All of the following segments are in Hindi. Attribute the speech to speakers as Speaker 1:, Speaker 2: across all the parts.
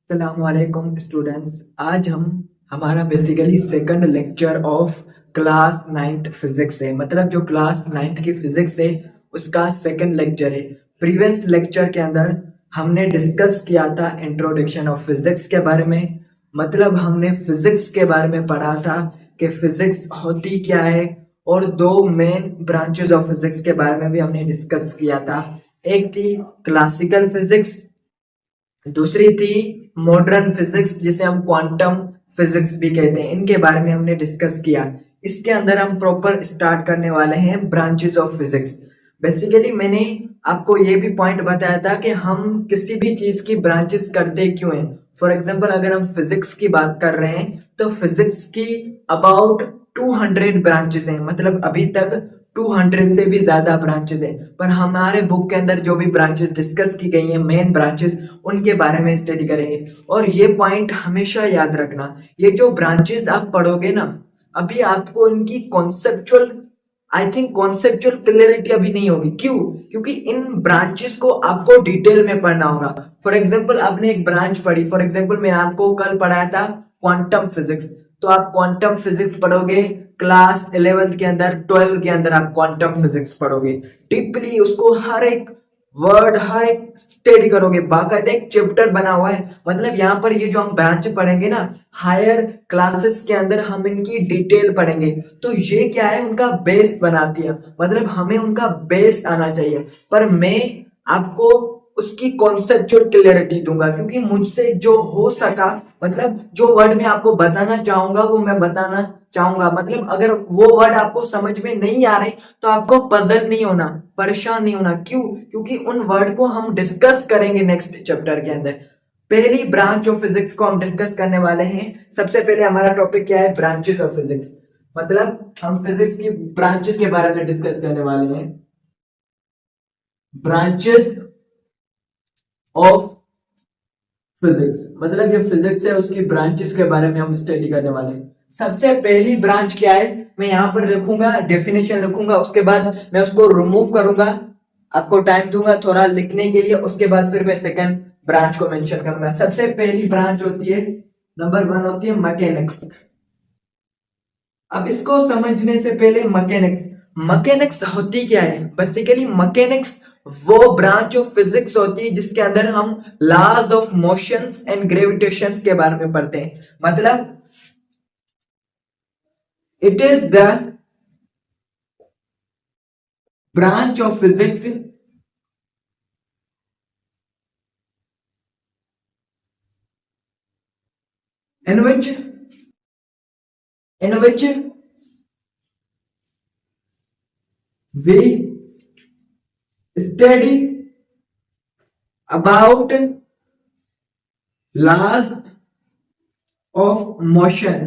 Speaker 1: अस्सलामुअलैकुम स्टूडेंट्स। आज हम हमारा basically second lecture of class ninth physics है। मतलब जो क्लास नाइन्थ की फिजिक्स है उसका सेकंड लेक्चर है। प्रीवियस लेक्चर के अंदर हमने डिस्कस किया था इंट्रोडक्शन ऑफ फिजिक्स के बारे में। मतलब हमने फिजिक्स के बारे में पढ़ा था कि फिजिक्स होती क्या है, और दो मेन ब्रांचेस ऑफ फिजिक्स के बारे में भी हमने डिस्कस किया था। एक थी क्लासिकल फिजिक्स, दूसरी थी मॉडर्न फिजिक्स जिसे हम क्वांटम फिजिक्स भी कहते हैं। इनके बारे में हमने डिस्कस किया। इसके अंदर हम प्रॉपर स्टार्ट करने वाले हैं ब्रांचेस ऑफ फिजिक्स। बेसिकली मैंने आपको ये भी पॉइंट बताया था कि हम किसी भी चीज की ब्रांचेस करते क्यों हैं। फॉर एग्जांपल अगर हम फिजिक्स की बात कर रहे हैं तो फिजिक्स की अबाउट 200 ब्रांचेस हैं। मतलब अभी तक 200 से भी ज्यादा ब्रांचेस हैं, पर हमारे बुक के अंदर जो भी ब्रांचेस डिस्कस की गई हैं, मेन ब्रांचेस, उनके बारे में स्टडी करेंगे। और ये पॉइंट हमेशा याद रखना, ये जो ब्रांचेस आप पढ़ोगे ना, अभी आपको इनकी कॉन्सेप्चुअल कॉन्सेप्चुअल क्लियरिटी अभी नहीं होगी। क्यों? क्योंकि इन ब्रांचेस को आपको डिटेल में पढ़ना होगा। फॉर एग्जाम्पल आपने एक ब्रांच पढ़ी, फॉर एग्जाम्पल मैं आपको कल पढ़ाया था क्वांटम फिजिक्स, तो आप क्वांटम फिजिक्स पढ़ोगे क्लास 11th के अंदर, 12 के अंदर आप क्वांटम फिजिक्स पढ़ोगे डीपली, उसको हर एक वर्ड हर एक स्टडी करोगे। बाकायदा एक चैप्टर बना हुआ है। मतलब यहाँ पर ये जो हम ब्रांच पढ़ेंगे ना, हायर क्लासेस के अंदर हम इनकी डिटेल पढ़ेंगे। तो ये क्या है, उनका बेस बनाती है। मतलब हमें उनका बेस आना चाहिए, पर मैं आपको उसकी कॉन्सेप्चुअल क्लियरिटी दूंगा, क्योंकि मुझसे जो हो सका, मतलब जो वर्ड मैं आपको बताना चाहूंगा वो मैं बताना चाहूंगा। मतलब अगर वो वर्ड आपको समझ में नहीं आ रहे तो आपको पजल नहीं होना, परेशान नहीं होना। क्यों? क्योंकि उन वर्ड को हम डिस्कस करेंगे नेक्स्ट चैप्टर के अंदर। पहली ब्रांच ऑफ फिजिक्स को हम डिस्कस करने वाले हैं। सबसे पहले हमारा टॉपिक क्या है? Branches of physics. मतलब हम फिजिक्स की ब्रांचेस के बारे में डिस्कस करने वाले हैं। ब्रांचेस ऑफ फिजिक्स, मतलब ये फिजिक्स है उसकी ब्रांचेस के बारे में हम स्टडी करने वाले हैं। सबसे पहली ब्रांच क्या है, मैं यहां पर लिखूंगा, डेफिनेशन लिखूंगा, उसके बाद मैं उसको रिमूव करूंगा, आपको टाइम दूंगा थोड़ा लिखने के लिए, उसके बाद फिर मैं सेकंड ब्रांच को मेंशन करूंगा। सबसे पहली ब्रांच होती है, नंबर 1 होती है मैकेनिक्स। अब इसको समझने से पहले मैकेनिक्स, मैकेनिक्स होती क्या है? बेसिकली मैकेनिक्स वो ब्रांच ऑफ फिजिक्स होती है जिसके अंदर हम लॉज ऑफ मोशंस एंड ग्रेविटेशंस के बारे में पढ़ते हैं। मतलब it is the branch of physics in which we study about laws of motion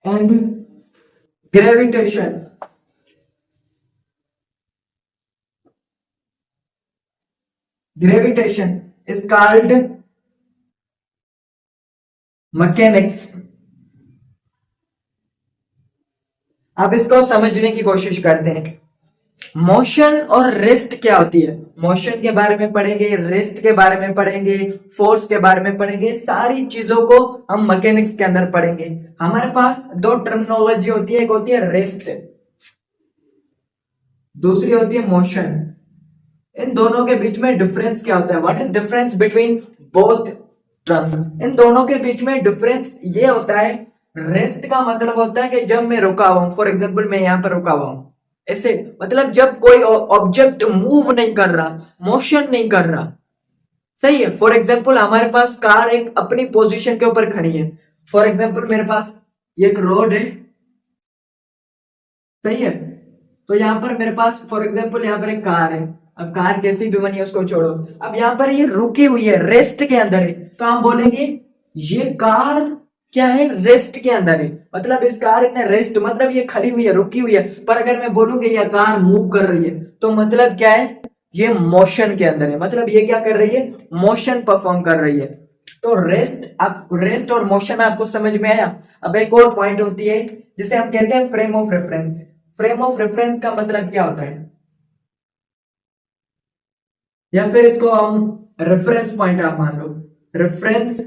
Speaker 1: and gravitation. Gravitation is called mechanics. अब इसको समझने की कोशिश करते हैं। मोशन और रेस्ट क्या होती है? मोशन के बारे में पढ़ेंगे, रेस्ट के बारे में पढ़ेंगे, फोर्स के बारे में पढ़ेंगे। सारी चीजों को हम मैकेनिक्स के अंदर पढ़ेंगे। हमारे पास दो टर्मिनोलॉजी होती है, एक होती है रेस्ट, दूसरी होती है मोशन। इन दोनों के बीच में डिफरेंस क्या होता है? What is difference between both terms? इन दोनों के बीच में डिफरेंस ये होता है, रेस्ट का मतलब होता है कि जब मैं रुका हुआ हूं, फॉर एग्जाम्पल मैं यहां पर रुका हुआ हूं ऐसे, मतलब जब कोई ऑब्जेक्ट मूव नहीं कर रहा, मोशन नहीं कर रहा। सही है। फॉर एग्जाम्पल हमारे पास कार एक अपनी पोजीशन के ऊपर खड़ी है। फॉर एग्जाम्पल मेरे पास ये एक रोड है, सही है। तो यहाँ पर मेरे पास फॉर एग्जाम्पल यहाँ पर एक कार है। अब कार कैसी भी बनी है उसको छोड़ो, अब यहाँ पर ये रुकी हुई है, रेस्ट के अंदर है, तो हम बोलेंगे ये कार क्या है? रेस्ट के अंदर है। मतलब इस कार ने रेस्ट, मतलब ये खड़ी हुई है, रुकी हुई है। पर अगर मैं बोलूंगी ये कार मूव कर रही है, तो मतलब क्या है? ये मोशन के अंदर है। मतलब ये क्या कर रही है? मोशन परफॉर्म कर रही है। तो रेस्ट, आप रेस्ट और मोशन आपको समझ में आया। अब एक और पॉइंट होती है जिसे हम कहते हैं frame of reference. Frame of reference का मतलब क्या होता है, या फिर इसको हम रेफरेंस पॉइंट आप मान लो, रेफरेंस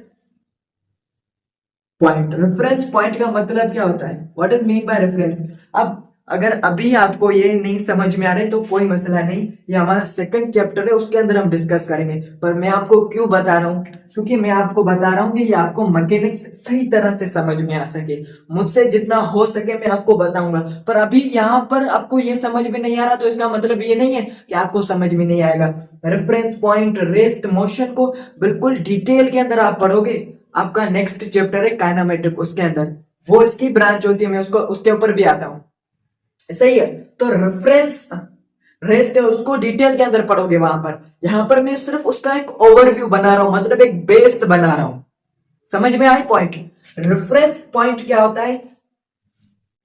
Speaker 1: पॉइंट। रेफरेंस पॉइंट का मतलब क्या होता है, what is mean by reference. अब अगर अभी आपको ये नहीं समझ में आ रहे तो कोई मसला नहीं, ये हमारा सेकंड चैप्टर है, उसके अंदर हम डिस्कस करेंगे। पर मैं आपको क्यों बता रहा हूँ, क्योंकि मैं आपको बता रहा हूँ कि ये आपको मैकेनिक्स सही तरह से समझ में आ सके। मुझसे जितना हो सके मैं आपको बताऊंगा, पर अभी यहाँ पर आपको ये समझ में नहीं आ रहा तो इसका मतलब ये नहीं है कि आपको समझ में नहीं आएगा। रेफरेंस पॉइंट, रेस्ट, मोशन को बिल्कुल डिटेल के अंदर आप पढ़ोगे। आपका नेक्स्ट चैप्टर है काइनेमेटिक, उसके अंदर वो इसकी ब्रांच होती है, मैं उसको उसके ऊपर भी आता हूँ। सही है, तो रेफरेंस रेस्ट है उसको डिटेल के अंदर पढ़ोगे वहां पर। यहां पर मैं सिर्फ उसका एक ओवरव्यू बना रहा हूं, मतलब एक बेस बना रहा हूं। समझ में आए पॉइंट। रेफरेंस पॉइंट क्या होता है,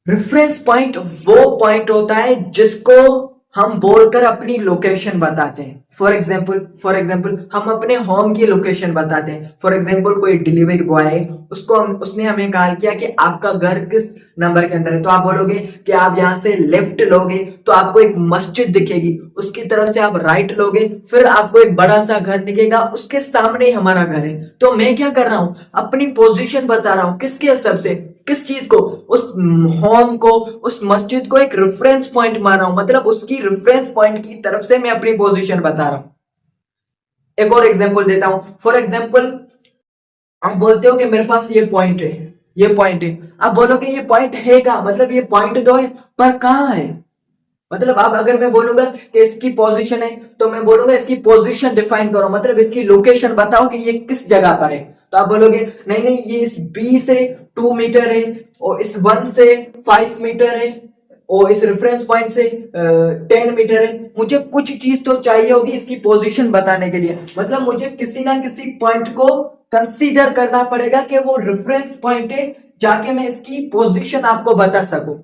Speaker 1: रेफरेंस पॉइंट वो पॉइंट होता है जिसको हम बोलकर अपनी लोकेशन बताते हैं। फॉर एग्जाम्पल हम अपने होम की लोकेशन बताते हैं। फॉर एग्जाम्पल कोई डिलीवरी बॉय है, उसने हमें कॉल किया कि आपका घर किस नंबर के अंदर है, तो आप बोलोगे कि आप यहाँ से लेफ्ट लोगे तो आपको एक मस्जिद दिखेगी, उसकी तरफ से आप राइट लोगे फिर आपको एक बड़ा सा घर दिखेगा, उसके सामने ही हमारा घर है। तो मैं क्या कर रहा हूं, अपनी पोजीशन बता रहा हूं, किसके हिसाब से, किस चीज को, उस होम को, उस मस्जिद को एक रेफरेंस पॉइंट मान रहा हूं, मतलब उसकी रेफरेंस पॉइंट की तरफ से मैं अपनी पोजीशन बता रहा हूं। एक और एग्जांपल देता हूं। फॉर एग्जांपल आप बोलते हो कि मेरे पास ये पॉइंट है, ये पॉइंट है। आप बोलोगे ये पॉइंट है कहां, मतलब ये पॉइंट तो है पर कहां है। मतलब आप अगर मैं बोलूंगा कि इसकी पोजीशन है तो मैं बोलूंगा इसकी पोजीशन डिफाइन करो, मतलब इसकी लोकेशन बताओ कि ये किस जगह पर है। तो आप बोलोगे नहीं नहीं ये इस बी से 2 मीटर है और इस 1 से 5 मीटर है और इस रेफरेंस पॉइंट से 10 मीटर है। मुझे कुछ चीज तो चाहिए होगी इसकी पोजीशन बताने के लिए, मतलब मुझे किसी ना किसी पॉइंट को कंसीडर करना पड़ेगा कि वो रेफरेंस पॉइंट है, जाके मैं इसकी पोजीशन आपको बता सकूं।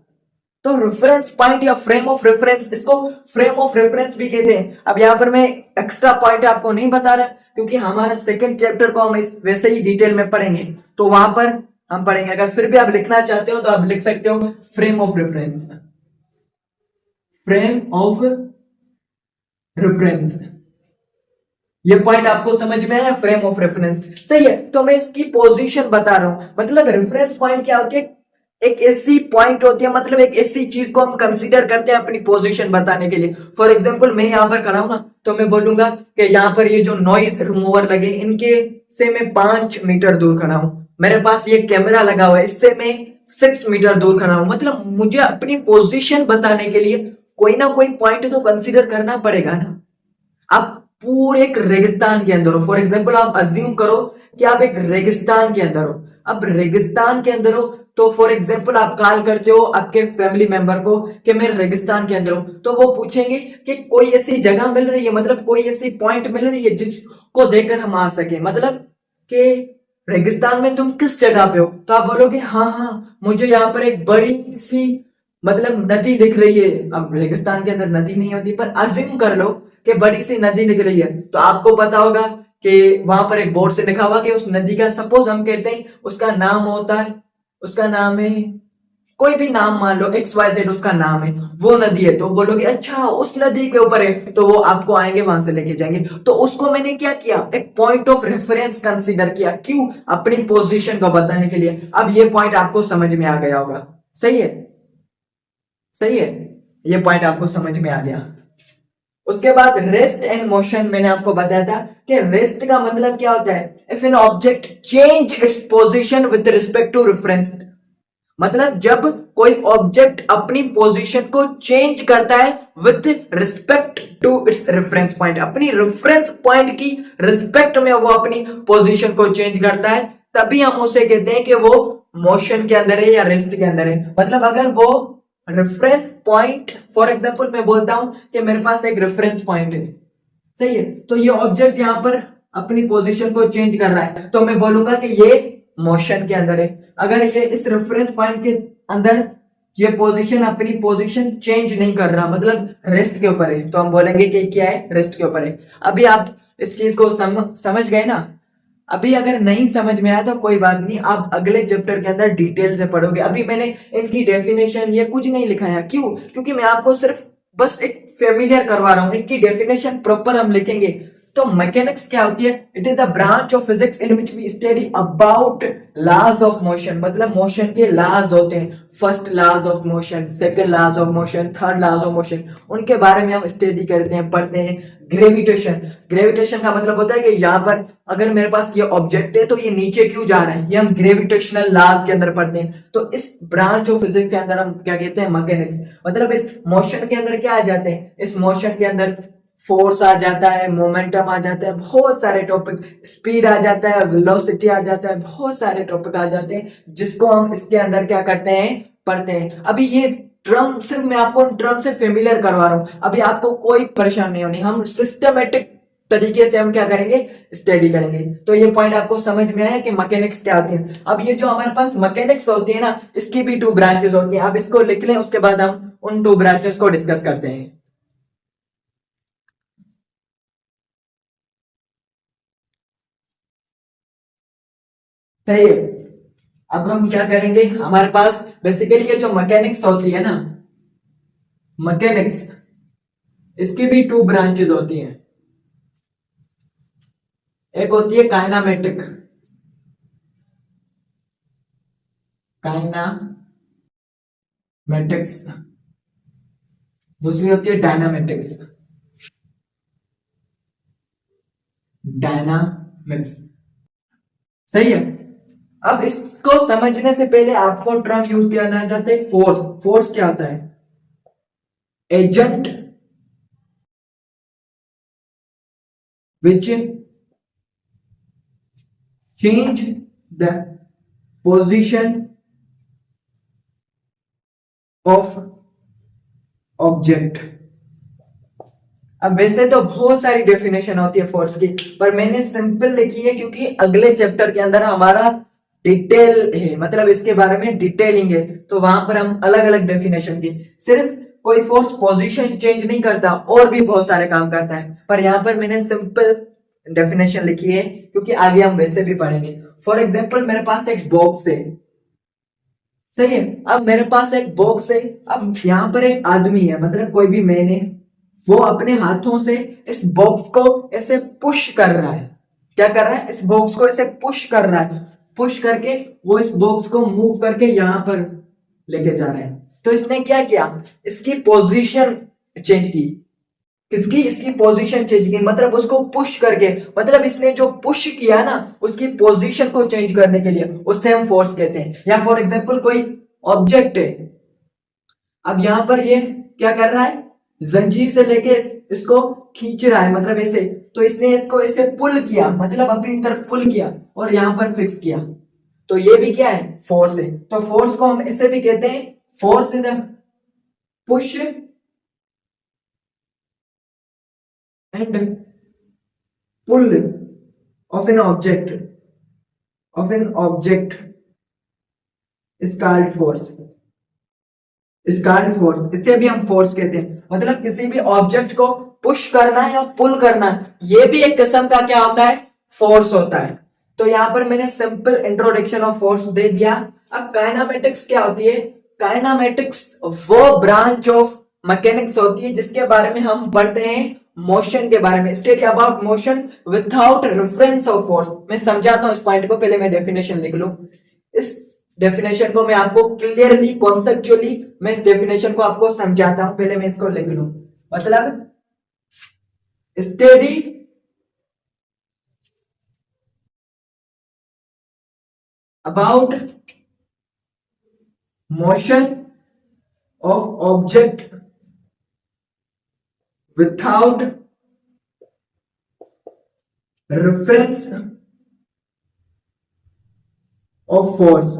Speaker 1: तो रेफरेंस पॉइंट या फ्रेम ऑफ रेफरेंस, इसको फ्रेम ऑफ रेफरेंस भी कहते हैं। अब यहाँ पर मैं एक्स्ट्रा पॉइंट आपको नहीं बता रहा क्योंकि हमारा सेकंड चैप्टर को हम इस वैसे ही डिटेल में पढ़ेंगे, तो वहां पर हम पढ़ेंगे। अगर फिर भी आप लिखना चाहते हो तो आप लिख सकते हो frame of reference, frame of reference. ये पॉइंट आपको समझ में आया, फ्रेम ऑफ रेफरेंस। सही है, तो मैं इसकी पोजीशन बता रहा हूं, मतलब रेफरेंस पॉइंट क्या होती है, एक ऐसी पॉइंट होती है, मतलब एक ऐसी चीज को हम कंसीडर करते हैं अपनी पोजीशन बताने के लिए। फॉर एग्जांपल मैं यहाँ पर खड़ा हूं ना, तो मैं बोलूंगा कि यहाँ पर ये जो नॉइज रिमूवर लगे इनके से मैं 5 मीटर दूर खड़ा हूं। मेरे पास ये कैमरा लगा हुआ है, इससे मैं 6 मीटर दूर खड़ा हूं। मतलब मुझे अपनी पोजीशन बताने के लिए कोई ना कोई पॉइंट तो कंसीडर करना पड़ेगा ना। आप पूरे एक रेगिस्तान के अंदर हो, फॉर एग्जाम्पल आप अज्यूम करो कि आप एक रेगिस्तान के अंदर हो। अब रेगिस्तान के अंदर हो तो फॉर एग्जाम्पल आप कॉल करते हो आपके फैमिली मेंबर को कि मैं रेगिस्तान के अंदर हूं, तो वो पूछेंगे कि कोई ऐसी जगह मिल रही है, मतलब कोई ऐसी पॉइंट मिल रही है जिसको देखकर हम आ सके, मतलब कि रेगिस्तान में तुम किस जगह पे हो। तो आप बोलोगे हाँ हाँ मुझे यहाँ पर एक बड़ी सी मतलब नदी दिख रही है। अब रेगिस्तान के अंदर नदी नहीं होती, पर अज्यूम कर लो कि बड़ी सी नदी दिख रही है, तो आपको पता होगा कि वहां पर एक बोर्ड से लिखा हुआ कि उस नदी का, सपोज हम कहते हैं उसका नाम होता है, उसका नाम है कोई भी नाम मान लो XYZ, उसका नाम है, वो नदी है। तो बोलोगे अच्छा उस नदी के ऊपर है, तो वो आपको आएंगे वहां से लेके जाएंगे। तो उसको मैंने क्या किया, एक पॉइंट ऑफ रेफरेंस कंसीडर किया, क्यों, अपनी पोजीशन को बताने के लिए। अब ये पॉइंट आपको समझ में आ गया होगा। सही है, सही है, ये पॉइंट आपको समझ में आ गया। उसके बाद रेस्ट एंड मोशन, मैंने आपको बताया था कि रेस्ट का मतलब क्या होता है, if an object change its position with respect to reference. मतलब जब कोई ऑब्जेक्ट अपनी पोजीशन को चेंज करता है with respect to its reference point, अपनी रेफरेंस पॉइंट की रिस्पेक्ट में वो अपनी पोजीशन को चेंज करता है, तभी हम उसे कहते हैं कि वो मोशन के अंदर है या रेस्ट के अंदर है। मतलब अगर वो रेफरेंस पॉइंट, फॉर एग्जांपल मैं बोलता हूं कि मेरे पास एक रेफरेंस पॉइंट है, सही है, तो ये ऑब्जेक्ट यहां पर अपनी पोजीशन को चेंज कर रहा है, तो मैं बोलूंगा कि ये मोशन के अंदर है। अगर ये इस रेफरेंस पॉइंट के अंदर ये पोजीशन अपनी पोजीशन चेंज नहीं कर रहा, मतलब रेस्ट के ऊपर है, तो हम बोलेंगे कि क्या है, रेस्ट के ऊपर है। अभी आप इस चीज को समझ गए ना। अभी अगर नहीं समझ में आया तो कोई बात नहीं, आप अगले चैप्टर के अंदर डिटेल से पढ़ोगे। अभी मैंने इनकी डेफिनेशन ये कुछ नहीं लिखा है, क्यों, क्योंकि मैं आपको सिर्फ बस एक फेमिलियर करवा रहा हूं, इनकी डेफिनेशन प्रॉपर हम लिखेंगे तो मैकेनिक्स क्या होती है? It is a branch of physics in which we study about laws of motion, मतलब मोशन के लॉज होते हैं, first laws of motion, second laws of motion, third laws of motion, उनके बारे में हम स्टडी करते हैं, पढ़ते हैं। ग्रेविटेशन, ग्रेविटेशन का मतलब होता है कि यहाँ पर अगर मेरे पास ये ऑब्जेक्ट है तो ये नीचे क्यों जा रहा है, ये हम ग्रेविटेशनल लॉज के अंदर पढ़ते हैं। तो इस ब्रांच ऑफ फिजिक्स के अंदर हम क्या कहते हैं? मैकेनिक्स। मतलब इस मोशन के अंदर क्या आ जाते हैं? इस मोशन के अंदर फोर्स आ जाता है, मोमेंटम आ जाता है, बहुत सारे टॉपिक, स्पीड आ जाता है, वेलोसिटी आ जाता है, बहुत सारे टॉपिक आ जाते हैं जिसको हम इसके अंदर क्या करते हैं? पढ़ते हैं। अभी ये टर्म सिर्फ मैं आपको टर्म से फेमिलियर करवा रहा हूं, अभी आपको कोई परेशानी नहीं होनी, हम सिस्टमेटिक तरीके से हम क्या करेंगे? स्टडी करेंगे। तो ये पॉइंट आपको समझ में आया कि मैकेनिक्स क्या होती है। अब ये जो हमारे पास मैकेनिक्स होती है ना, इसकी भी 2 ब्रांचेस होती हैं। अब इसको लिख लें, उसके बाद हम उन 2 ब्रांचेस को डिस्कस करते हैं। सही है। अब हम क्या करेंगे? हमारे पास बेसिकली ये जो मैकेनिक्स होती है ना, मैकेनिक्स, इसकी भी 2 ब्रांचेस होती हैं। एक होती है काइनामेटिक, काइनामेटिक्स, दूसरी होती है डायनामेटिक्स, डायनामिक्स। सही है। अब इसको समझने से पहले आपको टर्म यूज करना चाहते हैं फोर्स। फोर्स क्या होता है? Agent which change the position of object. अब वैसे तो बहुत सारी डेफिनेशन होती है फोर्स की, पर मैंने सिंपल लिखी है क्योंकि अगले चैप्टर के अंदर हमारा डिटेल है, मतलब इसके बारे में डिटेलिंग है, तो वहां पर हम अलग अलग डेफिनेशन की। सिर्फ कोई फोर्स पोजीशन चेंज नहीं करता, और भी बहुत सारे काम करता है, पर यहाँ पर मैंने सिंपल डेफिनेशन लिखी है क्योंकि आगे हम वैसे भी पढ़ेंगे। फॉर एग्जाम्पल मेरे पास एक बॉक्स है, सही है। अब मेरे पास एक बॉक्स है, अब यहाँ पर एक आदमी है, मतलब कोई भी मैन है, वो अपने हाथों से इस बॉक्स को ऐसे पुश कर रहा है। क्या कर रहा है? इस बॉक्स को ऐसे पुश कर रहा है, पुश करके वो इस बॉक्स को मूव करके यहां पर लेके जा रहा है। तो इसने क्या किया? इसकी पोजीशन चेंज की। किसकी? इसकी पोजीशन चेंज की, मतलब उसको पुश करके, मतलब इसने जो पुश किया ना, उसकी पोजीशन को चेंज करने के लिए, उससे हम फोर्स कहते हैं। या फॉर एग्जांपल कोई ऑब्जेक्ट है, अब यहां पर ये क्या कर रहा है? जंजीर से लेके इसको खींच रहा है, मतलब ऐसे, तो इसने इसको ऐसे पुल किया, मतलब अपनी तरफ पुल किया और यहां पर फिक्स किया। तो ये भी क्या है? फोर्स है। तो फोर्स को हम ऐसे भी कहते हैं, force is the push and pull of an object, of an object is called force, is called force. इसे भी हम फोर्स कहते हैं, मतलब किसी भी ऑब्जेक्ट को पुश करना या पुल करना, ये भी एक किस्म का क्या होता है? फोर्स होता है। तो यहां पर मैंने सिंपल इंट्रोडक्शन ऑफ फोर्स दे दिया। अब काइनामेटिक्स क्या होती है? काइनामेटिक्स वो ब्रांच ऑफ मैकेनिक्स होती है जिसके बारे में हम पढ़ते हैं मोशन के बारे में, study about motion without reference of force. मैं समझाता हूं इस पॉइंट को, पहले मैं डेफिनेशन लिख लूं। इस डेफिनेशन को मैं आपको क्लियरली कॉन्सेप्चुअली मैं इस डेफिनेशन को आपको समझाता हूं, पहले मैं इसको लिख लूं। मतलब study about motion of object without reference of force.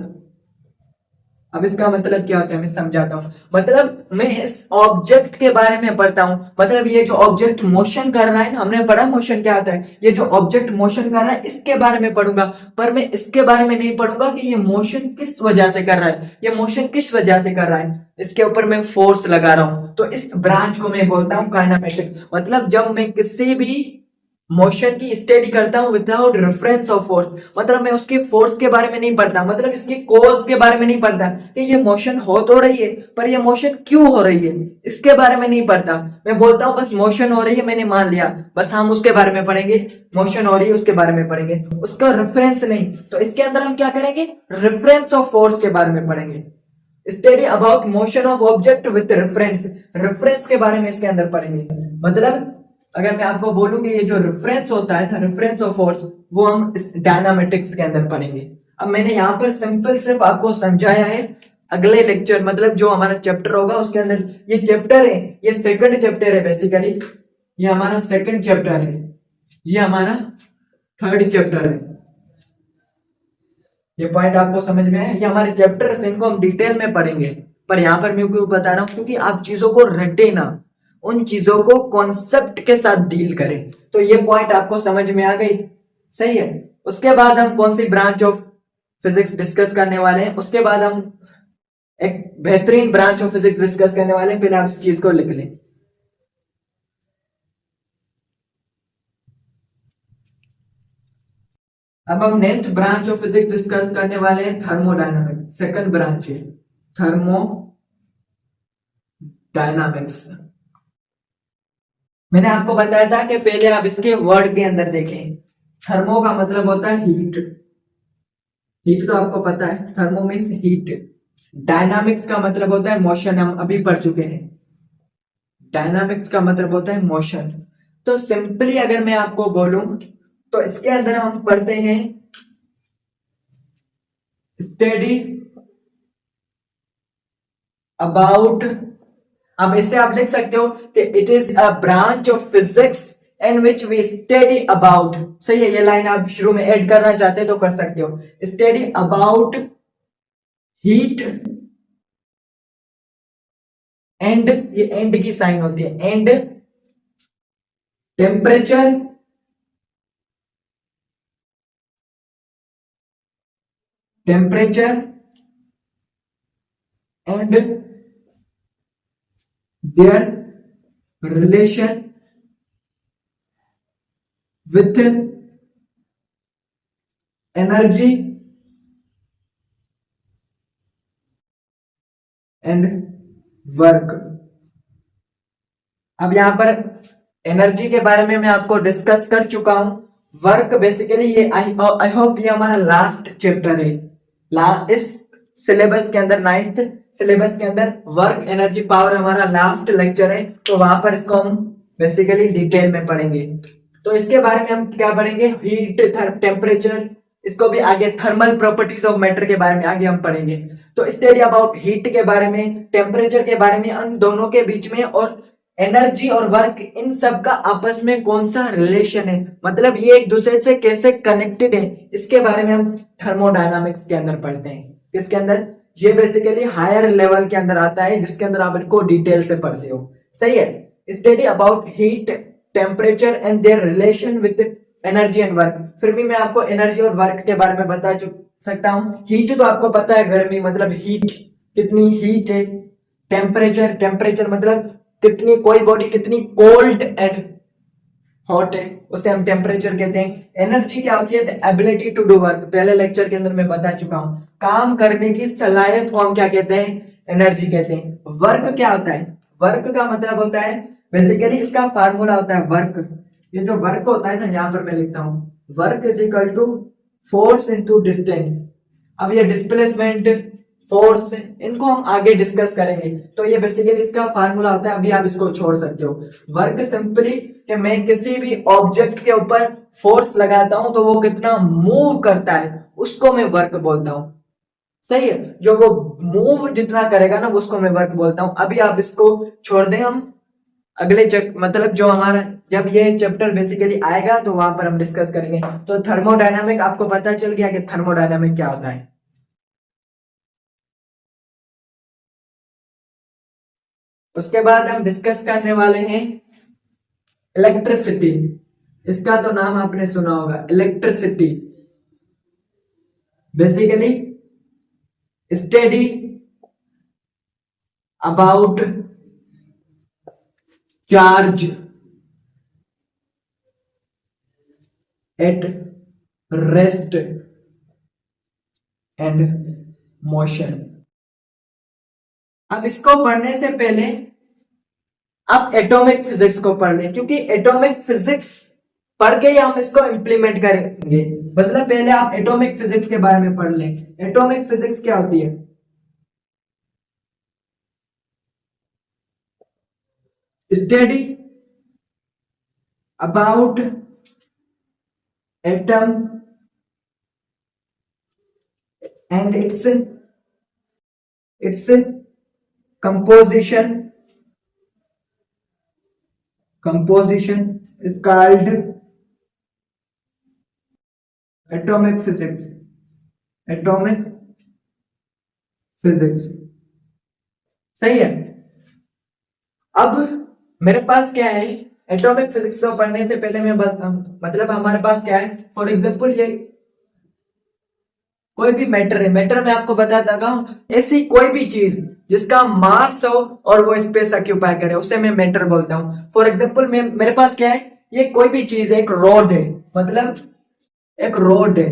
Speaker 1: अब इसका मतलब क्या होता है, मैं समझाता हूं। मतलब मैं इस ऑब्जेक्ट के बारे में पढ़ता हूं, मतलब ये जो ऑब्जेक्ट मोशन कर रहा है ना, हमने पढ़ा मोशन क्या होता है, ये जो ऑब्जेक्ट मोशन कर रहा है इसके बारे में पढ़ूंगा, पर मैं इसके बारे में नहीं पढ़ूंगा कि ये मोशन किस वजह से कर रहा है, ये मोशन किस वजह से कर रहा है, इसके ऊपर मैं फोर्स लगा रहा हूं। तो इस ब्रांच को मैं बोलता हूं काइनेमेटिक। मतलब जब मैं किसी भी मोशन की स्टडी करता हूँ विदाउट रेफरेंस ऑफ फोर्स, मतलब मैं उसके फोर्स के बारे में नहीं पढ़ता, मतलब इसके कोज के बारे में नहीं पढ़ता कि ये मोशन हो तो रही है पर ये मोशन क्यों हो रही है, इसके बारे में नहीं पढ़ता। मैं बोलता हूँ बस मोशन हो रही है, मैंने मान लिया, बस हम उसके बारे में पढ़ेंगे, मोशन हो रही है उसके बारे में पढ़ेंगे, उसका रेफरेंस नहीं। तो इसके अंदर हम क्या करेंगे, रेफरेंस ऑफ फोर्स के बारे में पढ़ेंगे। Study about motion of object with reference, reference के बारे में इसके अंदर पढ़ेंगे। मतलब अगर मैं आपको बोलूं कि ये जो रेफरेंस होता है ना, रेफरेंस ऑफ फोर्स, वो हम इस डायनामेटिक्स के अंदर पढ़ेंगे। अब मैंने यहाँ पर सिंपल सिर्फ आपको समझाया है। अगले लेक्चर मतलब जो हमारा चैप्टर होगा उसके अंदर, ये चैप्टर है, ये सेकंड चैप्टर है बेसिकली, ये हमारा सेकंड चैप्टर है, ये हमारा थर्ड चैप्टर है। ये पॉइंट आपको समझ में आया, ये हमारे चैप्टर है, इनको हम डिटेल में पढ़ेंगे। पर यहाँ पर मैं क्यों बता रहा हूँ, क्योंकि आप चीजों को रटे ना, उन चीजों को कॉन्सेप्ट के साथ डील करें। तो ये पॉइंट आपको समझ में आ गई, सही है। उसके बाद हम कौन सी ब्रांच ऑफ फिजिक्स डिस्कस करने वाले हैं, उसके बाद हम एक बेहतरीन ब्रांच ऑफ फिजिक्स डिस्कस करने वाले हैं। पहले आप इस चीज को लिख लें। अब हम next branch of physics discuss करने वाले हैं थर्मोडायनामिक्स, सेकंड ब्रांच है थर्मोडायनामिक्स। मैंने आपको बताया था कि पहले आप इसके वर्ड के अंदर देखें। थर्मो का मतलब होता है हीट, हीट तो आपको पता है, थर्मो मीन्स हीट। डायनामिक्स का मतलब होता है मोशन, हम अभी पढ़ चुके हैं। डायनामिक्स का मतलब होता है मोशन। तो सिंपली अगर मैं आपको बोलूं तो इसके अंदर हम पढ़ते हैं स्टडी अबाउट, अब इसे आप लिख सकते हो कि it is a branch of physics in which we study about, सही है। ये लाइन आप शुरू में ऐड करना चाहते हो तो कर सकते हो, स्टडी अबाउट हीट एंड, ये एंड की साइन होती है, and temperature temperature and there relation with energy and work. अब यहां पर एनर्जी के बारे में मैं आपको डिस्कस कर चुका हूं। वर्क बेसिकली ये आई होप ये हमारा लास्ट चैप्टर है, इस सिलेबस के अंदर, नाइन्थ सिलेबस के अंदर वर्क एनर्जी पावर हमारा लास्ट लेक्चर है। तो वहां पर इसको हम बेसिकली डिटेल में पढ़ेंगे। तो इसके बारे में हम क्या पढ़ेंगे, हीट, टेम्परेचर, इसको भी आगे थर्मल प्रॉपर्टीज ऑफ मैटर के बारे में आगे हम पढ़ेंगे। तो स्टडी अबाउट हीट के बारे में, टेम्परेचर के बारे में, उन दोनों के बीच में, और एनर्जी और वर्क, इन सब का आपस में कौन सा रिलेशन है, मतलब ये एक दूसरे से कैसे कनेक्टेड है, इसके बारे में हम थर्मोडायनामिक्स के अंदर पढ़ते हैं। इसके अंदर ये बेसिकली हायर लेवल के अंदर आता है, जिसके अंदर आप इनको डिटेल से पढ़ते हो, सही है। Study about heat, temperature and there relation with energy and work. फिर भी मैं आपको एनर्जी और वर्क के बारे में बता सकता हूँ। हीट तो आपको पता है, गर्मी मतलब हीट, कितनी हीट है। टेम्परेचर, टेम्परेचर मतलब कितनी, कोई बॉडी कितनी कोल्ड एंड हॉट है, उसे हम टेम्परेचर कहते हैं। एनर्जी क्या होती है, एबिलिटी टू डू वर्क, पहले लेक्चर के अंदर मैं बता चुका हूं, काम करने की सलाहियत को हम क्या कहते हैं, एनर्जी कहते हैं। वर्क क्या होता है, वर्क का मतलब होता है बेसिकली, इसका फार्मूला होता है वर्क। ये जो वर्क होता है ना, यहां पर मैं लिखता हूं, work is equal to force into distance. अब ये डिस्प्लेसमेंट, फोर्स, इनको हम आगे डिस्कस करेंगे। तो ये बेसिकली इसका फार्मूला होता है, अभी आप इसको छोड़ सकते हो। वर्क सिंपली कि मैं किसी भी ऑब्जेक्ट के ऊपर फोर्स लगाता हूं तो वो कितना मूव करता है, उसको मैं वर्क बोलता हूं, सही है। जो वो मूव जितना करेगा ना, उसको मैं वर्क बोलता हूं। अभी आप इसको छोड़ दें, हम अगले मतलब जो हमारा, जब ये चैप्टर बेसिकली आएगा तो वहां पर हम डिस्कस करेंगे। तो थर्मोडायनामिक आपको पता चल गया कि थर्मोडायनामिक क्या होता है। उसके बाद हम डिस्कस करने वाले हैं इलेक्ट्रिसिटी। इसका तो नाम आपने सुना होगा, electricity. Basically study about charge at rest and motion. अब इसको पढ़ने से पहले आप एटॉमिक फिजिक्स को पढ़ लें, क्योंकि एटॉमिक फिजिक्स पढ़ के ही हम इसको इंप्लीमेंट करेंगे। मतलब पहले आप एटॉमिक फिजिक्स के बारे में पढ़ लें। एटॉमिक फिजिक्स क्या होती है? Study about atom and its composition is called atomic physics। सही है। अब मेरे पास क्या है, एटॉमिक फिजिक्स को पढ़ने से पहले मैं मतलब हमारे पास क्या है, फॉर एग्जांपल ये कोई भी मैटर है, मैटर में आपको बताता हूं, ऐसी कोई भी चीज जिसका मास हो और वो स्पेस ऑक्यूपाई करे उसे मैं मैटर बोलता हूं। फॉर एग्जांपल मेरे पास क्या है, ये कोई भी चीज है, एक रोड है, मतलब एक रोड है,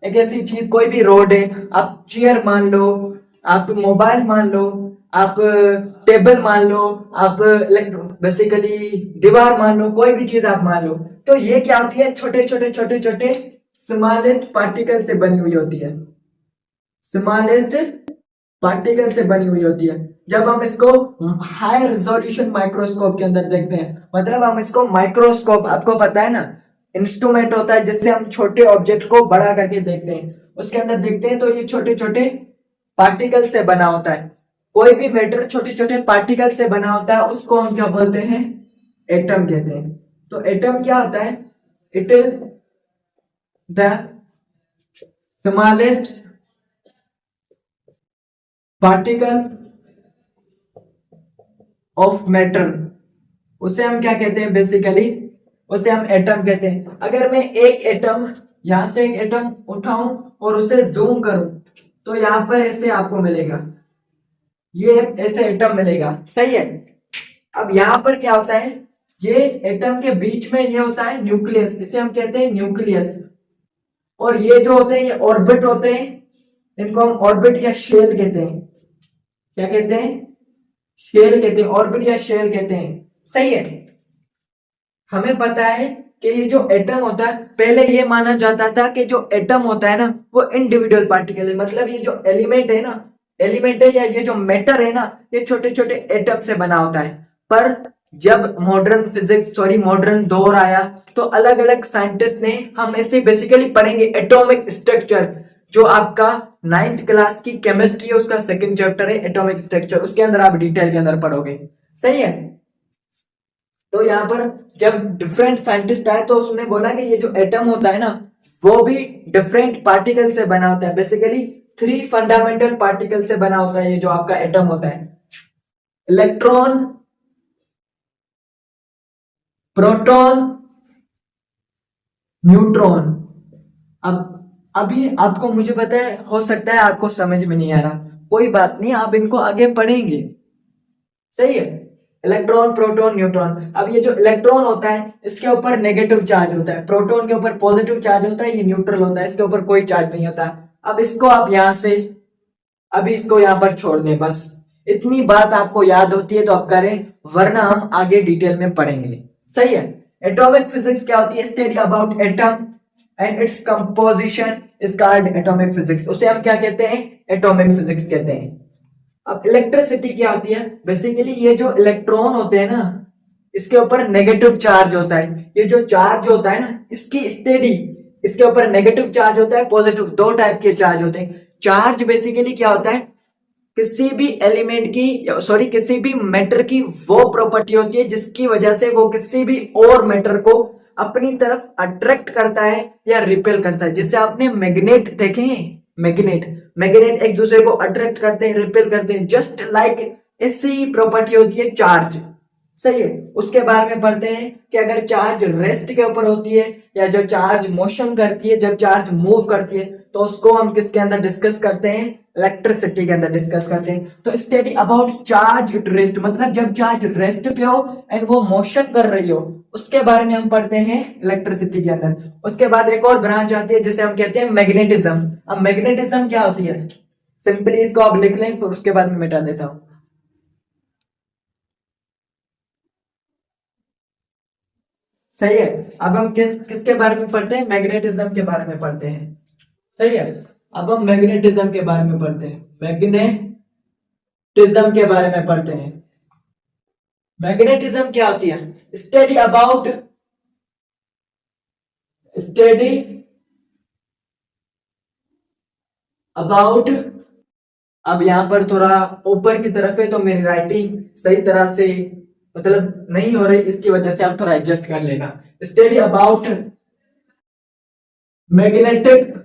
Speaker 1: एक ऐसी चीज, कोई भी रोड है, आप चेयर मान लो, आप मोबाइल मान लो, आप टेबल मान लो, आप बेसिकली दीवार मान लो, कोई भी चीज आप मान लो, तो ये क्या होती है, छोटे छोटे छोटे छोटे स्मॉलेस्ट पार्टिकल से बनी हुई होती है। स्मॉलेस्ट पार्टिकल से बनी हुई होती है। जब हम इसको हाई रेजोल्यूशन माइक्रोस्कोप के अंदर देखते हैं, मतलब हम इसको माइक्रोस्कोप, आपको पता है ना, इंस्ट्रूमेंट होता है जिससे हम छोटे ऑब्जेक्ट को बड़ा करके देखते हैं, उसके अंदर देखते हैं तो ये छोटे छोटे पार्टिकल से बना होता है। कोई भी मैटर छोटे छोटे पार्टिकल से बना होता है, उसको हम क्या बोलते हैं, एटम कहते हैं। तो एटम क्या होता है, it is the smallest particle of matter, उसे हम क्या कहते हैं, बेसिकली उसे हम एटम कहते हैं। अगर मैं एक एटम, यहां से एक एटम उठाऊं और उसे जूम करूं तो यहां पर ऐसे आपको मिलेगा, ये ऐसे एटम मिलेगा, सही है। अब यहां पर क्या होता है, ये एटम के बीच में ये होता है न्यूक्लियस, इसे हम कहते हैं न्यूक्लियस। और ये जो होते हैं ये ऑर्बिट होते हैं, इनको हम ऑर्बिट या शेल कहते हैं। क्या कहते हैं, शेल कहते हैं, ऑर्बिट या शेल कहते हैं, सही है। हमें पता है कि ये जो एटम होता है, पहले ये माना जाता था कि जो एटम होता है ना वो इंडिविजुअल पार्टिकल है, मतलब ये जो एलिमेंट है ना, एलिमेंट है या ये जो मैटर है ना, ये छोटे छोटे एटम से बना होता है। पर जब मॉडर्न दौर आया तो अलग अलग साइंटिस्ट ने, हम ऐसे बेसिकली पढ़ेंगे एटॉमिक स्ट्रक्चर, जो आपका 9th क्लास की केमिस्ट्री है उसका सेकंड चैप्टर है एटॉमिक स्ट्रक्चर, उसके अंदर आप डिटेल के अंदर पढ़ोगे, सही है। तो यहाँ पर जब डिफरेंट साइंटिस्ट आए तो उसने बोला कि ये जो एटम होता है ना वो भी डिफरेंट पार्टिकल से बना होता है, बेसिकली 3 फंडामेंटल पार्टिकल से बना होता है ये जो आपका एटम होता है, इलेक्ट्रॉन, प्रोटॉन, न्यूट्रॉन। अब अभी आपको, मुझे पता है हो सकता है आपको समझ में नहीं आ रहा, कोई बात नहीं, आप इनको आगे पढ़ेंगे, सही है। Electron, proton, neutron. अब ये जो इलेक्ट्रॉन होता है इसके ऊपर नेगेटिव चार्ज होता है, प्रोटॉन के ऊपर पॉजिटिव चार्ज होता है, ये न्यूट्रल होता है, इसके ऊपर कोई चार्ज नहीं होता। अब इसको आप यहां से, अभी इसको यहां पर छोड़ दें, बस इतनी बात आपको याद होती है तो आप करें, वरना हम आगे डिटेल में पढ़ेंगे, सही है। एटॉमिक फिजिक्स क्या होती है, study about atom and its composition is called atomic physics, उसे हम क्या कहते हैं, एटॉमिक फिजिक्स कहते हैं। अब इलेक्ट्रिसिटी क्या होती है, बेसिकली ये जो इलेक्ट्रॉन होते हैं ना इसके ऊपर नेगेटिव चार्ज होता है, ये जो चार्ज होता है ना इसकी स्टेडी, इसके ऊपर नेगेटिव चार्ज होता है, पॉजिटिव, 2 टाइप के चार्ज होते हैं। चार्ज बेसिकली क्या होता है, किसी भी एलिमेंट की, सॉरी किसी भी मैटर की वो प्रॉपर्टी होती है जिसकी वजह से वो किसी भी और मैटर को अपनी तरफ अट्रैक्ट करता है या रिपेल करता है। जैसे आपने मैग्नेट देखे हैं, मैग्नेट एक दूसरे को अट्रैक्ट करते हैं, रिपेल करते हैं, जस्ट लाइक ऐसी प्रॉपर्टी होती है चार्ज, सही है। उसके बारे में पढ़ते हैं कि अगर चार्ज रेस्ट के ऊपर होती है या जो चार्ज मोशन करती है, जब चार्ज मूव करती है, तो उसको हम किसके अंदर डिस्कस करते हैं, इलेक्ट्रिसिटी के अंदर डिस्कस करते हैं। तो study about charge at rest, मतलब जब चार्ज रेस्ट पे हो एंड वो मोशन कर रही हो, उसके बारे में हम पढ़ते हैं इलेक्ट्रिसिटी के अंदर। उसके बाद एक और ब्रांच आती है जिसे हम कहते हैं मैग्नेटिज्म। अब मैग्नेटिज्म क्या होती है, सिंपली इसको आप लिख लें, फिर उसके बाद में मिटा देता हूं। सही है। अब हम किसके बारे में पढ़ते हैं, मैग्नेटिज्म के बारे में पढ़ते हैं। सही है। अब हम मैग्नेटिज्म के बारे में पढ़ते हैं, मैग्नेटिज्म के बारे में पढ़ते हैं। मैग्नेटिज्म क्या होती है, स्टडी अबाउट, अब यहां पर थोड़ा ऊपर की तरफ है तो मेरी राइटिंग सही तरह से मतलब नहीं हो रही, इसकी वजह से आप थोड़ा एडजस्ट कर लेना। Study about magnetic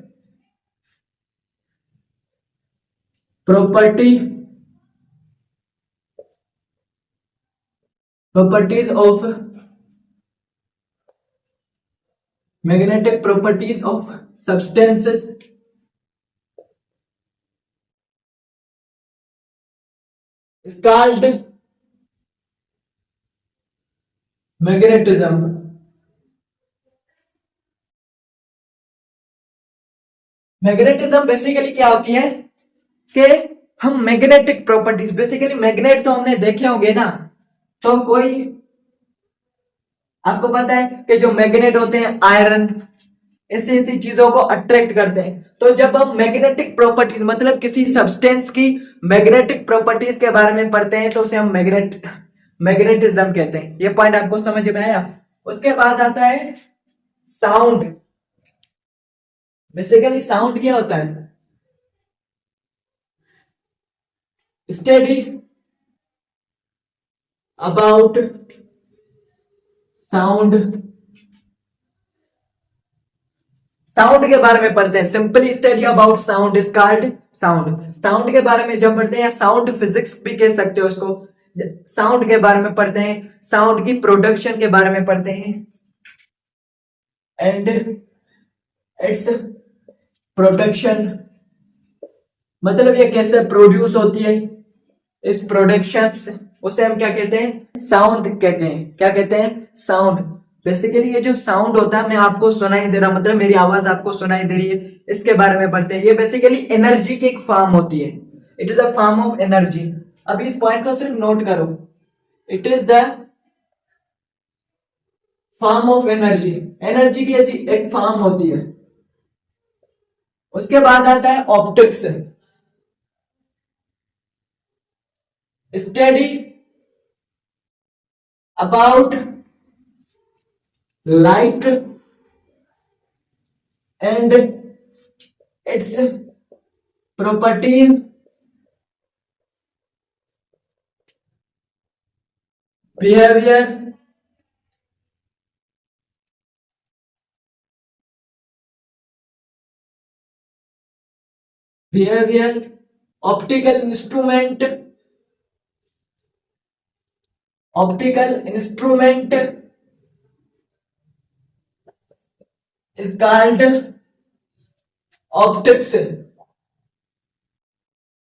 Speaker 1: properties of magnetic properties of substances is called magnetism. Magnetism basically क्या होती है कि हम मैग्नेटिक प्रॉपर्टीज, बेसिकली मैग्नेट तो हमने देखे होंगे ना, तो कोई आपको पता है कि जो मैग्नेट होते हैं आयरन, ऐसी ऐसी चीजों को अट्रैक्ट करते हैं। तो जब हम मैग्नेटिक प्रॉपर्टीज मतलब किसी सब्सटेंस की मैग्नेटिक प्रॉपर्टीज के बारे में पढ़ते हैं तो उसे हम मैग्नेटिज्म कहते हैं। ये पॉइंट आपको समझ में आया। उसके बाद आता है साउंड। बेसिकली साउंड क्या होता है, स्टडी अबाउट साउंड। साउंड के बारे में पढ़ते हैं, simply study about sound is called sound. Sound के बारे में जब पढ़ते हैं, साउंड फिजिक्स भी कह सकते हो उसको, साउंड के बारे में पढ़ते हैं, साउंड की प्रोडक्शन के बारे में पढ़ते हैं एंड इट्स प्रोडक्शन, मतलब ये कैसे प्रोड्यूस होती है, इस प्रोडक्शन से उसे हम क्या कहते हैं, साउंड कहते हैं। क्या कहते हैं, साउंड। बेसिकली ये जो साउंड होता है, मैं आपको सुनाई दे रहा, मतलब मेरी आवाज आपको सुनाई दे रही है, इसके बारे में पढ़ते हैं। ये बेसिकली एनर्जी की एक फॉर्म होती है, it is a form of energy. अभी इस पॉइंट को सिर्फ नोट करो, it is the form of energy. Energy की ऐसी एक फॉर्म होती है। उसके बाद आता है optics, study about light and its properties, behaviour, optical instrument is called optics.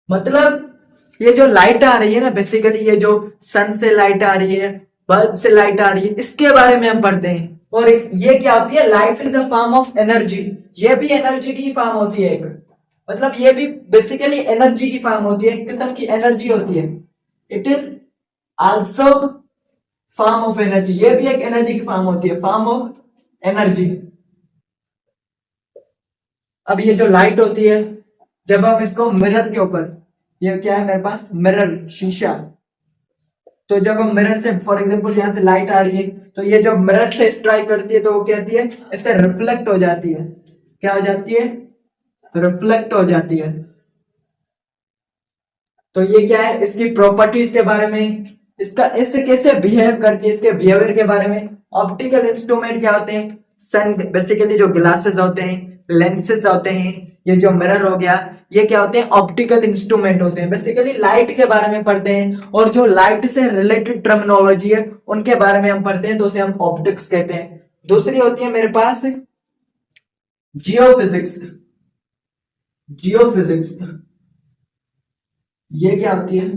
Speaker 1: मतलब ये जो लाइट आ रही है ना, बेसिकली ये जो सन से लाइट आ रही है, बल्ब से लाइट आ रही है, इसके बारे में हम पढ़ते हैं। और ये क्या होती है, light is a form of energy. ये भी एनर्जी की फॉर्म होती है एक, मतलब ये भी बेसिकली एनर्जी की फॉर्म होती है, एक किस्म की एनर्जी होती है। It is also form of energy, ये भी एक एनर्जी की फॉर्म होती है, फॉर्म ऑफ एनर्जी। अब ये जो लाइट होती है, जब हम इसको मिरर के ऊपर, ये क्या है मेरे पास, मिरर, शीशा, तो जब हम मिरर से, फॉर एग्जांपल यहां से लाइट आ रही है, तो ये जब मिरर से स्ट्राइक करती है तो वो कहती है, इससे रिफ्लेक्ट हो जाती है। क्या हो जाती है, रिफ्लेक्ट हो जाती है। तो ये क्या है, इसकी प्रॉपर्टीज के बारे में, इसका इससे कैसे बिहेव करती है, इसके बिहेवियर के बारे में। ऑप्टिकल इंस्ट्रूमेंट क्या होते हैं, सन बेसिकली जो ग्लासेस होते हैं, लेंसेज होते हैं, ये जो मिरर हो गया, ये क्या होते हैं, ऑप्टिकल इंस्ट्रूमेंट होते हैं। बेसिकली लाइट के बारे में पढ़ते हैं, और जो लाइट से रिलेटेड टर्मिनोलॉजी है उनके बारे में हम पढ़ते हैं, तो उसे हम ऑप्टिक्स कहते हैं। दूसरी होती है मेरे पास जियोफिजिक्स। जियोफिजिक्स ये क्या होती है,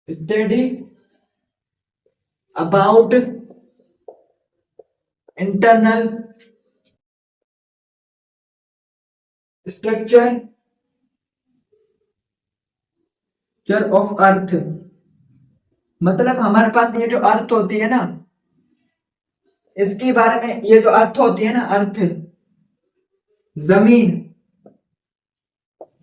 Speaker 1: study about internal structure of earth. मतलब हमारे पास ये जो अर्थ होती है ना, इसके बारे में, ये जो अर्थ होती है ना, अर्थ, जमीन,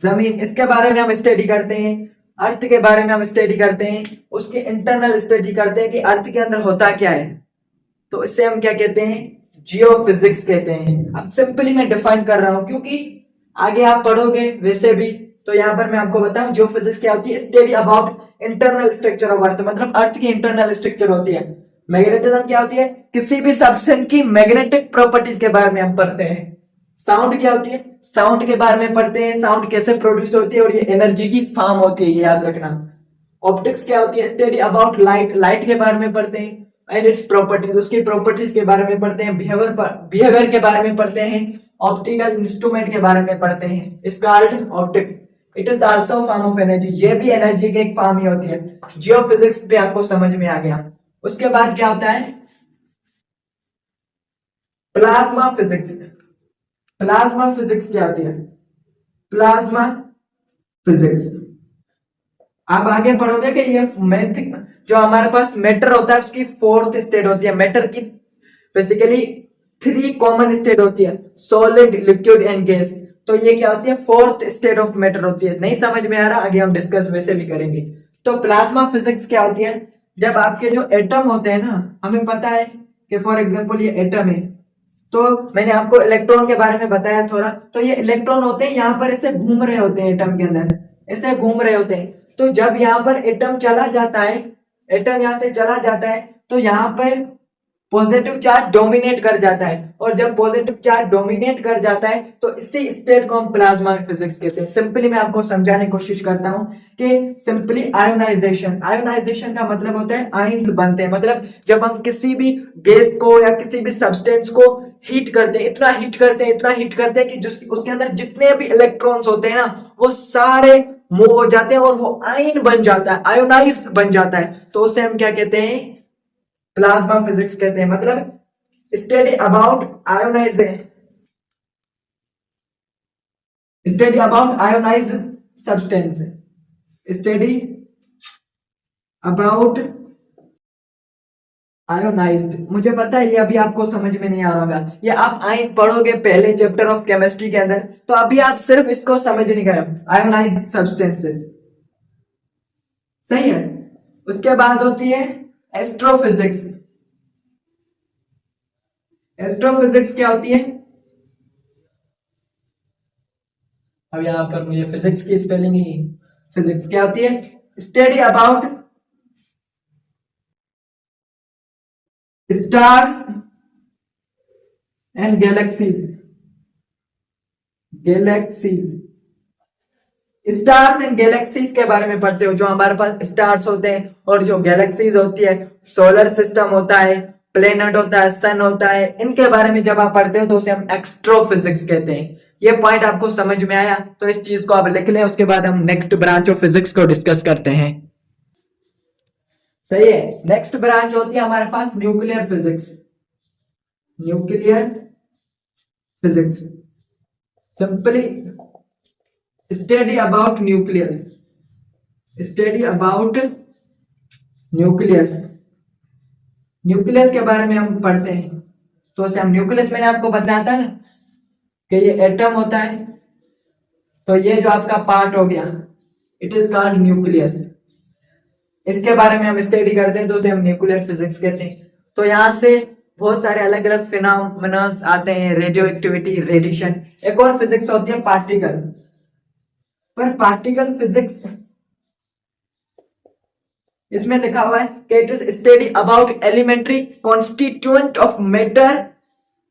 Speaker 1: जमीन, इसके बारे में हम स्टडी करते हैं। अर्थ के बारे में हम स्टडी करते हैं, उसकी इंटरनल स्टडी करते हैं कि अर्थ के अंदर होता क्या है, तो इससे हम क्या कहते हैं, जियोफिजिक्स कहते हैं। अब सिंपली मैं डिफाइन कर रहा हूं, क्योंकि आगे आप पढ़ोगे वैसे भी, तो यहाँ पर मैं आपको बताऊं जियोफिजिक्स क्या होती है। Study about internal structure of earth, मतलब अर्थ की इंटरनल स्ट्रक्चर होती है। मैग्नेटिज्म क्या होती है, किसी भी सब्सटेंस की मैग्नेटिक प्रॉपर्टीज के बारे में हम पढ़ते हैं। साउंड क्या होती है, साउंड के बारे में पढ़ते हैं, साउंड कैसे प्रोड्यूस होती है और ये एनर्जी की फॉर्म होती है, ये याद रखना। ऑप्टिक्स क्या होती है, स्टडी अबाउट लाइट, लाइट के बारे में पढ़ते हैं एंड इट्स प्रॉपर्टीज, उसकी प्रॉपर्टीज के बारे में पढ़ते हैं। बिहेवियर के बारे में पढ़ते हैं। ऑप्टिकल इंस्ट्रूमेंट के बारे में पढ़ते हैं, it's called optics. It is also form of energy, ये भी एनर्जी की एक फॉर्म ही होती है। जियोफिजिक्स भी आपको समझ में आ गया। उसके बाद क्या होता है, प्लाज्मा फिजिक्स। प्लाज्मा फिजिक्स क्या होती है, प्लाज्मा फिजिक्स आप आगे पढ़ोगे कि ये मैथिक, जो हमारे पास मैटर होता है उसकी फोर्थ स्टेट होती है। मैटर की बेसिकली 3 कॉमन स्टेट होती है, सॉलिड, लिक्विड एंड गैस। तो ये क्या होती है, फोर्थ स्टेट ऑफ मैटर होती है। नहीं समझ में आ रहा, आगे हम डिस्कस वैसे भी करेंगे। तो प्लाज्मा फिजिक्स क्या होती है, जब आपके जो एटम होते हैं ना, हमें पता है कि फॉर एग्जांपल ये एटम है, तो मैंने आपको इलेक्ट्रॉन के बारे में बताया थोड़ा, तो ये इलेक्ट्रॉन होते हैं यहाँ पर ऐसे घूम रहे होते हैं एटम के अंदर, ऐसे घूम रहे होते हैं। तो जब यहाँ पर एटम चला जाता है, एटम यहाँ से चला जाता है, तो यहाँ पर पॉजिटिव चार्ज डोमिनेट कर जाता है, और जब पॉजिटिव चार्ज डोमिनेट कर जाता है तो इसी स्टेट को हम प्लाज्मा फिजिक्स कहते हैं। सिंपली मैं आपको समझाने की कोशिश करता हूं कि सिंपली आयोनाइजेशन, आयोनाइजेशन का मतलब होता है आयंस बनते हैं। मतलब जब हम किसी भी गैस को या किसी भी सब्सटेंस को हीट करते हैं, इतना हीट करते हैं, इतना हीट करते हैं कि जिस उसके अंदर जितने भी इलेक्ट्रॉन्स होते हैं ना, वो सारे मूव हो जाते हैं और वो आयन बन जाता है, आयोनाइज बन जाता है। तो उसे हम क्या कहते हैं, प्लाज्मा फिजिक्स कहते हैं। मतलब study about ionization, study about ionize substance, study about ionized. मुझे पता है ये अभी आपको समझ में नहीं आ रहा होगा, ये आप आयन पढ़ोगे पहले चैप्टर ऑफ केमिस्ट्री के अंदर, तो अभी आप सिर्फ इसको समझ नहीं गए, आयोनाइज्ड सब्सटेंसेस, सही है। उसके बाद होती है एस्ट्रोफिजिक्स। एस्ट्रोफिजिक्स क्या होती है, अब यहां पर मुझे फिजिक्स की स्पेलिंग ही, फिजिक्स क्या होती है, study about stars and galaxies. Galaxies, stars and galaxies के बारे में पढ़ते हो। जो हमारे पास स्टार्स होते हैं और जो गैलेक्सीज होती है, सोलर सिस्टम होता है, प्लेनेट होता है, सन होता है, इनके बारे में जब आप पढ़ते हो तो उसे हम एक्स्ट्रोफिजिक्स कहते हैं। ये पॉइंट आपको समझ में आया, तो इस चीज को आप लिख लें, उसके बाद हम नेक्स्ट ब्रांच ऑफ फिजिक्स को डिस्कस करते हैं। सही है। नेक्स्ट ब्रांच होती है हमारे पास nuclear physics. Nuclear physics simply study about nucleus, study about nucleus. Nucleus के बारे में हम पढ़ते हैं, तो उसे हम न्यूक्लियस, मैंने आपको बताया था ना कि ये एटम होता है, तो ये जो आपका पार्ट हो गया, इट इज कॉल्ड न्यूक्लियस। इसके बारे में हम स्टडी करते हैं, तो उसे हम न्यूक्लियर फिजिक्स कहते हैं। तो यहां से बहुत सारे अलग अलग फिनोमेना आते हैं, रेडियो एक्टिविटी, रेडिएशन। एक और फिजिक्स होती है पार्टिकल, पर पार्टिकल फिजिक्स इसमें लिखा हुआ है कि it is study about elementary constituent of matter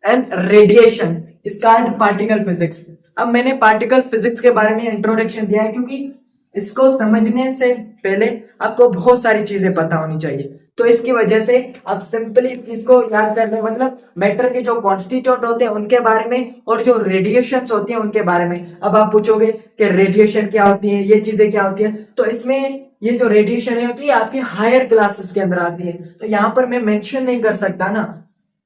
Speaker 1: and radiation is called particle physics. अब मैंने पार्टिकल फिजिक्स के बारे में इंट्रोडक्शन दिया है क्योंकि इसको समझने से पहले आपको बहुत सारी चीजें पता होनी चाहिए, तो इसकी वजह से आप सिंपली इसको याद कर लें। मतलब मैटर के जो कॉन्स्टिट्यूएंट होते हैं उनके बारे में और जो रेडिएशंस होती हैं उनके बारे में। अब आप पूछोगे कि रेडिएशन क्या होती है, ये चीजें क्या होती है, तो इसमें ये जो रेडिएशन होती है आपकी हायर क्लासेस के अंदर आती है, तो यहाँ पर मैं मेंशन नहीं कर सकता ना।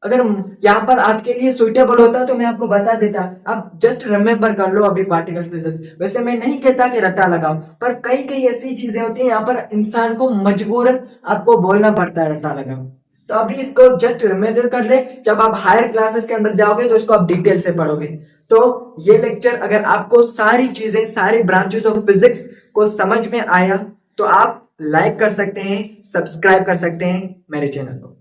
Speaker 1: अगर यहाँ पर आपके लिए सुइटेबल होता तो मैं आपको बता देता। आप जस्ट रिमेम्बर कर लो अभी पार्टिकल फिजिक्स। वैसे मैं नहीं कहता कि रट्टा लगाओ, पर कई कई ऐसी चीजें होती हैं यहाँ पर इंसान को मजबूरन आपको बोलना पड़ता है रट्टा लगाओ। तो अभी इसको जस्ट रिमेम्बर कर ले, जब आप हायर क्लासेस के अंदर जाओगे तो इसको आप डिटेल से पढ़ोगे। तो ये लेक्चर अगर आपको सारी चीजें, सारी ब्रांचेस ऑफ फिजिक्स को समझ में आया तो आप लाइक कर सकते हैं, सब्सक्राइब कर सकते हैं मेरे चैनल को।